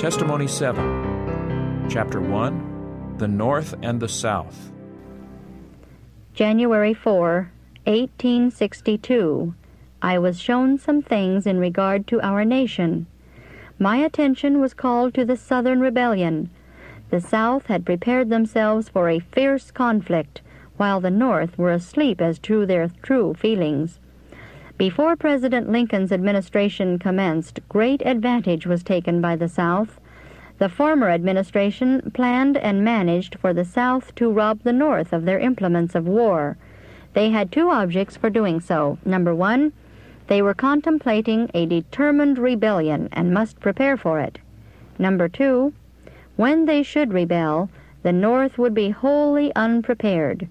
Testimony 7, Chapter 1, The North and the South. January 4, 1862. I was shown some things in regard to our nation. My attention was called to the Southern Rebellion. The South had prepared themselves for a fierce conflict, while the North were asleep as to their true feelings. Before President Lincoln's administration commenced, great advantage was taken by the South. The former administration planned and managed for the South to rob the North of their implements of war. They had two objects for doing so. Number one, they were contemplating a determined rebellion and must prepare for it. Number two, when they should rebel, the North would be wholly unprepared.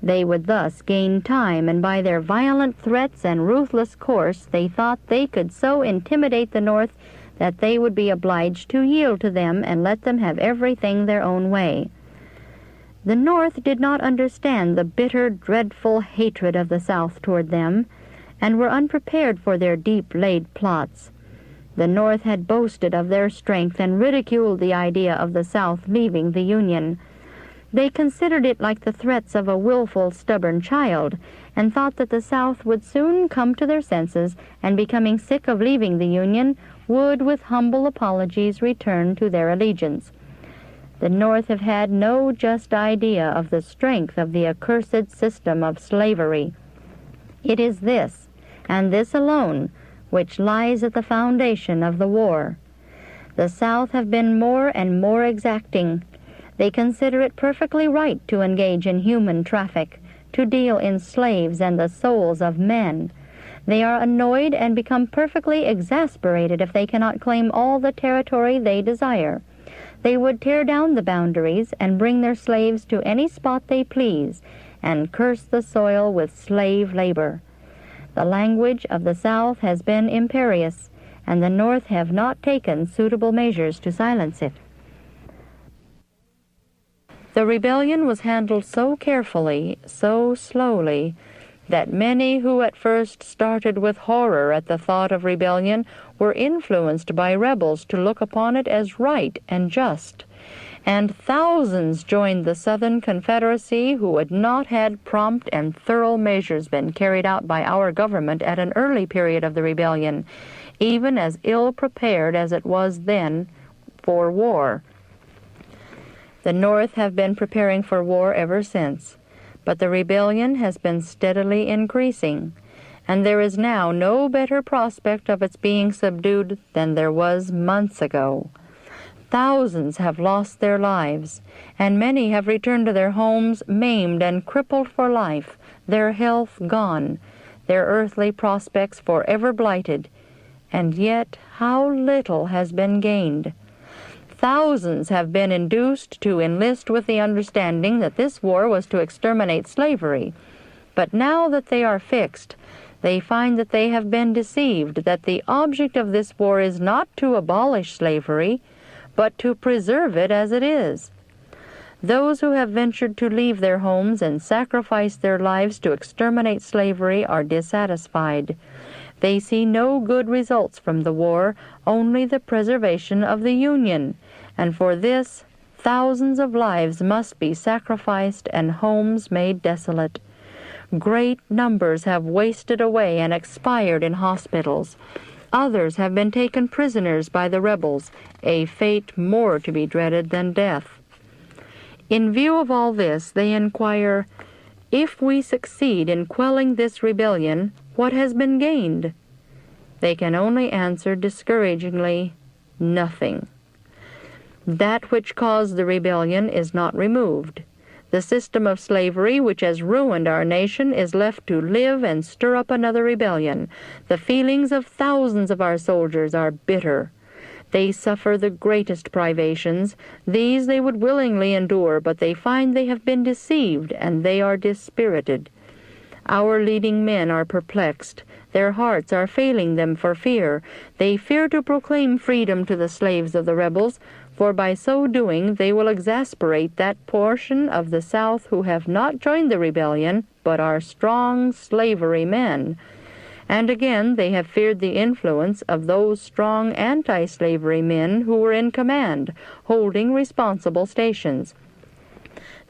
They would thus gain time, and by their violent threats and ruthless course they thought they could so intimidate the North that they would be obliged to yield to them and let them have everything their own way. The North did not understand the bitter, dreadful hatred of the South toward them, and were unprepared for their deep-laid plots. The North had boasted of their strength and ridiculed the idea of the South leaving the Union. They considered it like the threats of a willful, stubborn child, and thought that the South would soon come to their senses, and becoming sick of leaving the Union, would, with humble apologies, return to their allegiance. The North have had no just idea of the strength of the accursed system of slavery. It is this, and this alone, which lies at the foundation of the war. The South have been more and more exacting. They consider it perfectly right to engage in human traffic, to deal in slaves and the souls of men. They are annoyed and become perfectly exasperated if they cannot claim all the territory they desire. They would tear down the boundaries and bring their slaves to any spot they please, and curse the soil with slave labor. The language of the South has been imperious, and the North have not taken suitable measures to silence it. The rebellion was handled so carefully, so slowly, that many who at first started with horror at the thought of rebellion were influenced by rebels to look upon it as right and just, and thousands joined the Southern Confederacy who had not had prompt and thorough measures been carried out by our government at an early period of the rebellion, even as ill-prepared as it was then for war. The North have been preparing for war ever since, but the rebellion has been steadily increasing, and there is now no better prospect of its being subdued than there was months ago. Thousands have lost their lives, and many have returned to their homes maimed and crippled for life, their health gone, their earthly prospects forever blighted, and yet how little has been gained. Thousands have been induced to enlist with the understanding that this war was to exterminate slavery. But now that they are fixed, they find that they have been deceived, that the object of this war is not to abolish slavery, but to preserve it as it is. Those who have ventured to leave their homes and sacrifice their lives to exterminate slavery are dissatisfied. They see no good results from the war, only the preservation of the Union, and for this thousands of lives must be sacrificed and homes made desolate. Great numbers have wasted away and expired in hospitals. Others have been taken prisoners by the rebels, a fate more to be dreaded than death. In view of all this, they inquire, if we succeed in quelling this rebellion, what has been gained? They can only answer discouragingly, nothing. That which caused the rebellion is not removed. The system of slavery which has ruined our nation is left to live and stir up another rebellion. The feelings of thousands of our soldiers are bitter. They suffer the greatest privations. These they would willingly endure, but they find they have been deceived, and they are dispirited. Our leading men are perplexed. Their hearts are failing them for fear. They fear to proclaim freedom to the slaves of the rebels, for by so doing they will exasperate that portion of the South who have not joined the rebellion, but are strong slavery men. And again, they have feared the influence of those strong anti-slavery men who were in command, holding responsible stations.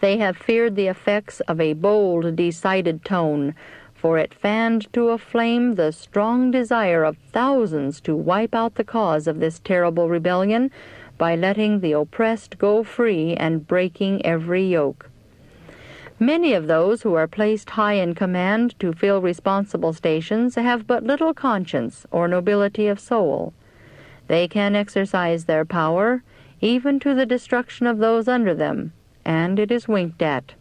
They have feared the effects of a bold, decided tone, for it fanned to a flame the strong desire of thousands to wipe out the cause of this terrible rebellion by letting the oppressed go free and breaking every yoke. Many of those who are placed high in command to fill responsible stations have but little conscience or nobility of soul. They can exercise their power, even to the destruction of those under them, and it is winked at.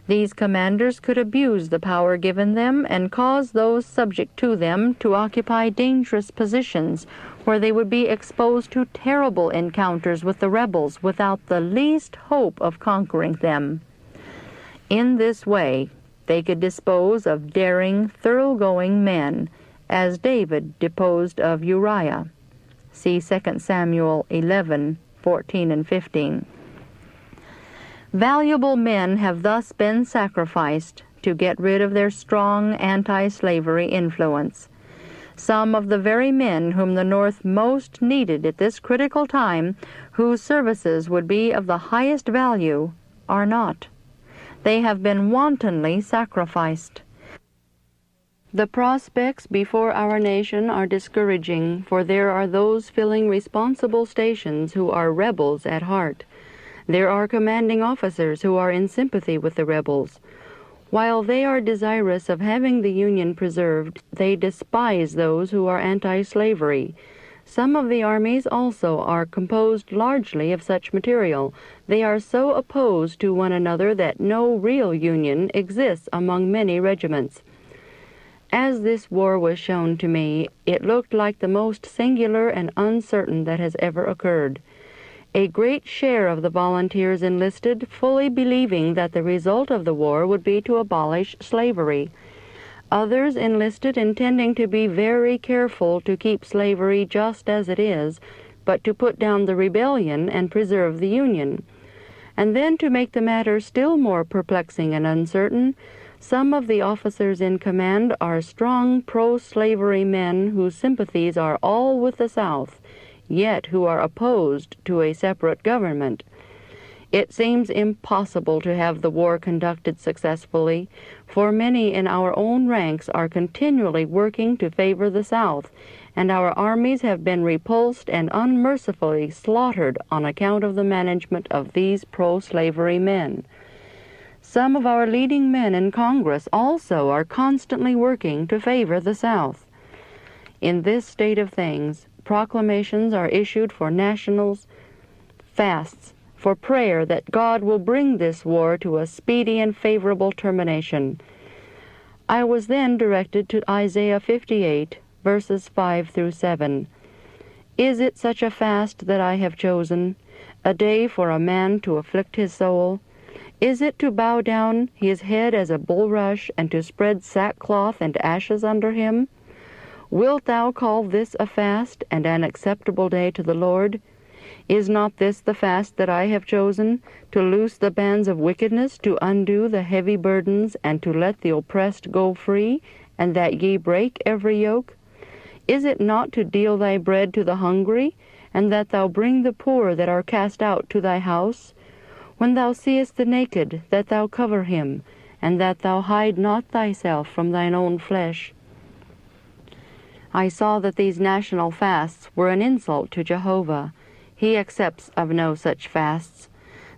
These commanders could abuse the power given them and cause those subject to them to occupy dangerous positions where they would be exposed to terrible encounters with the rebels without the least hope of conquering them. In this way, they could dispose of daring, thoroughgoing men, as David deposed of Uriah. See 2 Samuel 11:14 and 15. Valuable men have thus been sacrificed to get rid of their strong anti-slavery influence. Some of the very men whom the North most needed at this critical time, whose services would be of the highest value, are not. They have been wantonly sacrificed. The prospects before our nation are discouraging, for there are those filling responsible stations who are rebels at heart. There are commanding officers who are in sympathy with the rebels. While they are desirous of having the Union preserved, they despise those who are anti-slavery. Some of the armies also are composed largely of such material. They are so opposed to one another that no real union exists among many regiments. As this war was shown to me, it looked like the most singular and uncertain that has ever occurred. A great share of the volunteers enlisted, fully believing that the result of the war would be to abolish slavery. Others enlisted intending to be very careful to keep slavery just as it is, but to put down the rebellion and preserve the Union. And then, to make the matter still more perplexing and uncertain, some of the officers in command are strong pro-slavery men whose sympathies are all with the South, yet who are opposed to a separate government. It seems impossible to have the war conducted successfully, for many in our own ranks are continually working to favor the South, and our armies have been repulsed and unmercifully slaughtered on account of the management of these pro-slavery men. Some of our leading men in Congress also are constantly working to favor the South. In this state of things, proclamations are issued for nationals, fasts, for prayer that God will bring this war to a speedy and favorable termination. I was then directed to Isaiah 58, verses 5 through 7. Is it such a fast that I have chosen, a day for a man to afflict his soul? Is it to bow down his head as a bulrush, and to spread sackcloth and ashes under him? Wilt thou call this a fast and an acceptable day to the Lord? Is not this the fast that I have chosen, to loose the bands of wickedness, to undo the heavy burdens, and to let the oppressed go free, and that ye break every yoke? Is it not to deal thy bread to the hungry, and that thou bring the poor that are cast out to thy house? When thou seest the naked, that thou cover him, and that thou hide not thyself from thine own flesh. I saw that these national fasts were an insult to Jehovah. He accepts of no such fasts.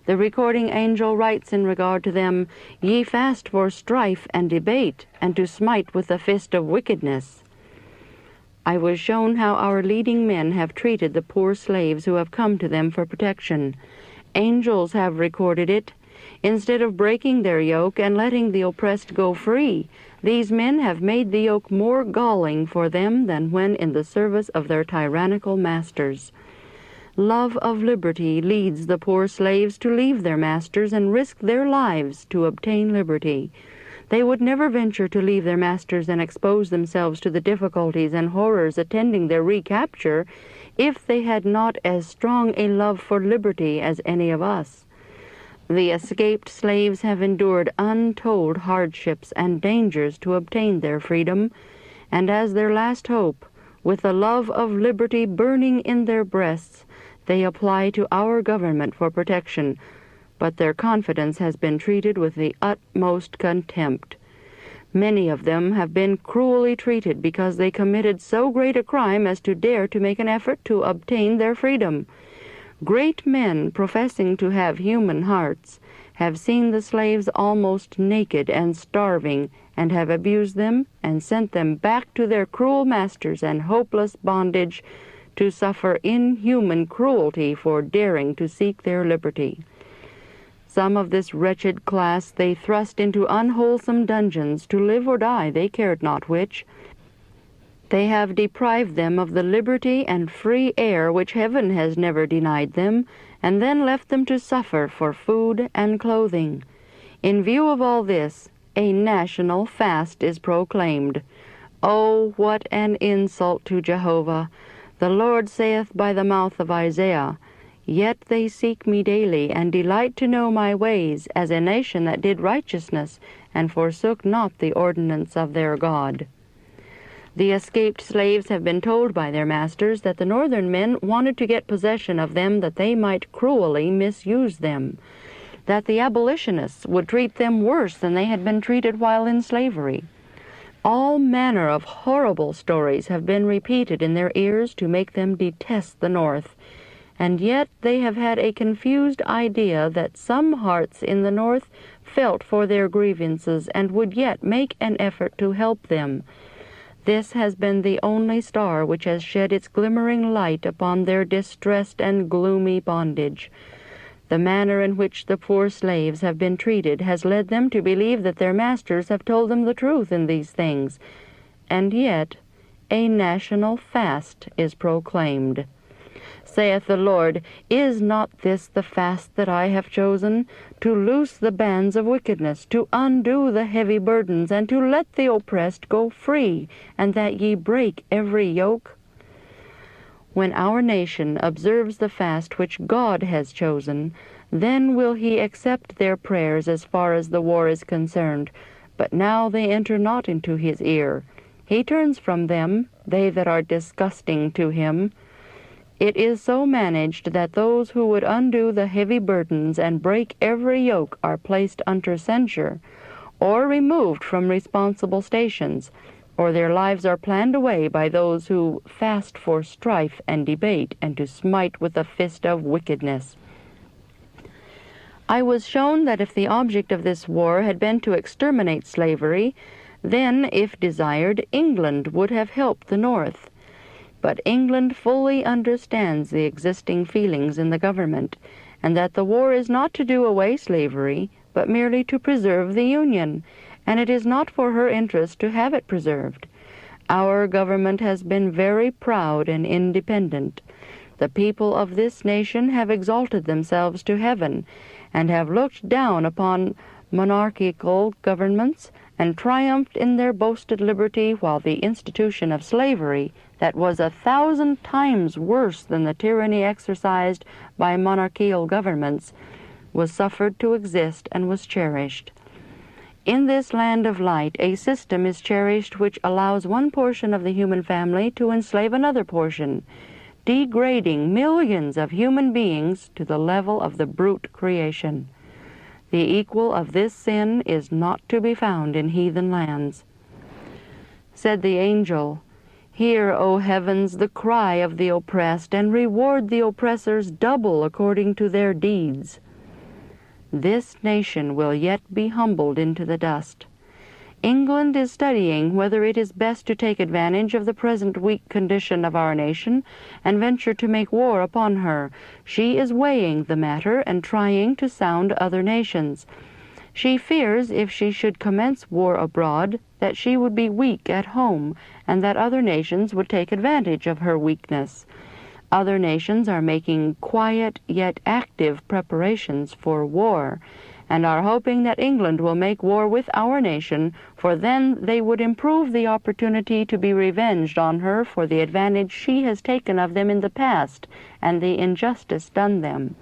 The recording angel writes in regard to them, Ye fast for strife and debate, and to smite with the fist of wickedness. I was shown how our leading men have treated the poor slaves who have come to them for protection. Angels have recorded it. Instead of breaking their yoke and letting the oppressed go free, these men have made the yoke more galling for them than when in the service of their tyrannical masters. Love of liberty leads the poor slaves to leave their masters and risk their lives to obtain liberty. They would never venture to leave their masters and expose themselves to the difficulties and horrors attending their recapture if they had not as strong a love for liberty as any of us. The escaped slaves have endured untold hardships and dangers to obtain their freedom, and as their last hope, with the love of liberty burning in their breasts, they apply to our government for protection, but their confidence has been treated with the utmost contempt. Many of them have been cruelly treated because they committed so great a crime as to dare to make an effort to obtain their freedom. Great men, professing to have human hearts, have seen the slaves almost naked and starving, and have abused them and sent them back to their cruel masters and hopeless bondage to suffer inhuman cruelty for daring to seek their liberty. Some of this wretched class they thrust into unwholesome dungeons, to live or die, they cared not which. They have deprived them of the liberty and free air which heaven has never denied them, and then left them to suffer for food and clothing. In view of all this, a national fast is proclaimed. Oh, what an insult to Jehovah! The Lord saith by the mouth of Isaiah, Yet they seek me daily, and delight to know my ways, as a nation that did righteousness, and forsook not the ordinance of their God. The escaped slaves have been told by their masters that the northern men wanted to get possession of them that they might cruelly misuse them, that the abolitionists would treat them worse than they had been treated while in slavery. All manner of horrible stories have been repeated in their ears to make them detest the North, and yet they have had a confused idea that some hearts in the North felt for their grievances and would yet make an effort to help them. This has been the only star which has shed its glimmering light upon their distressed and gloomy bondage. The manner in which the poor slaves have been treated has led them to believe that their masters have told them the truth in these things, and yet a national fast is proclaimed. Saith the Lord, Is not this the fast that I have chosen? To loose the bands of wickedness, to undo the heavy burdens, and to let the oppressed go free, and that ye break every yoke? When our nation observes the fast which God has chosen, then will he accept their prayers as far as the war is concerned. But now they enter not into his ear. He turns from them, they that are disgusting to him. It is so managed that those who would undo the heavy burdens and break every yoke are placed under censure, or removed from responsible stations, or their lives are planned away by those who fast for strife and debate, and to smite with the fist of wickedness. I was shown that if the object of this war had been to exterminate slavery, then, if desired, England would have helped the North. But England fully understands the existing feelings in the government, and that the war is not to do away slavery, but merely to preserve the Union, and it is not for her interest to have it preserved. Our government has been very proud and independent. The people of this nation have exalted themselves to heaven, and have looked down upon monarchical governments, and triumphed in their boasted liberty, while the institution of slavery, that was 1,000 times worse than the tyranny exercised by monarchical governments, was suffered to exist and was cherished. In this land of light, a system is cherished which allows one portion of the human family to enslave another portion, degrading millions of human beings to the level of the brute creation. The equal of this sin is not to be found in heathen lands. Said the angel, Hear, O heavens, the cry of the oppressed, and reward the oppressors double according to their deeds. This nation will yet be humbled into the dust. England is studying whether it is best to take advantage of the present weak condition of our nation and venture to make war upon her. She is weighing the matter and trying to sound other nations. She fears if she should commence war abroad that she would be weak at home, and that other nations would take advantage of her weakness. Other nations are making quiet yet active preparations for war, and are hoping that England will make war with our nation, for then they would improve the opportunity to be revenged on her for the advantage she has taken of them in the past, and the injustice done them.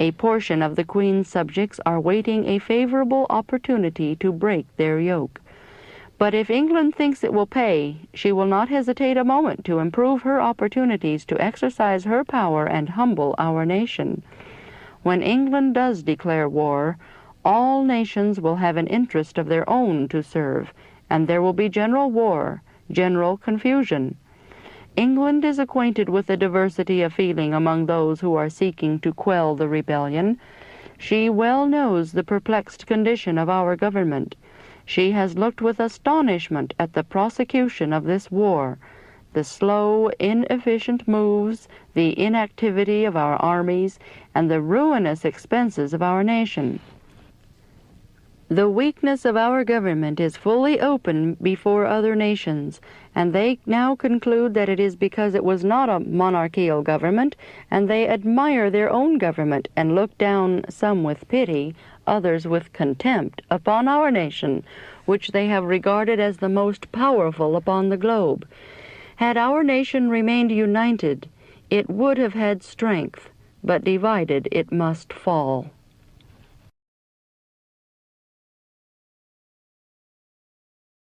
A portion of the Queen's subjects are waiting a favorable opportunity to break their yoke. But if England thinks it will pay, she will not hesitate a moment to improve her opportunities to exercise her power and humble our nation. When England does declare war, all nations will have an interest of their own to serve, and there will be general war, general confusion. England is acquainted with the diversity of feeling among those who are seeking to quell the rebellion. She well knows the perplexed condition of our government. She has looked with astonishment at the prosecution of this war, the slow, inefficient moves, the inactivity of our armies, and the ruinous expenses of our nation. The weakness of our government is fully open before other nations, and they now conclude that it is because it was not a monarchical government, and they admire their own government and look down, some with pity, others with contempt, upon our nation, which they have regarded as the most powerful upon the globe. Had our nation remained united, it would have had strength, but divided it must fall.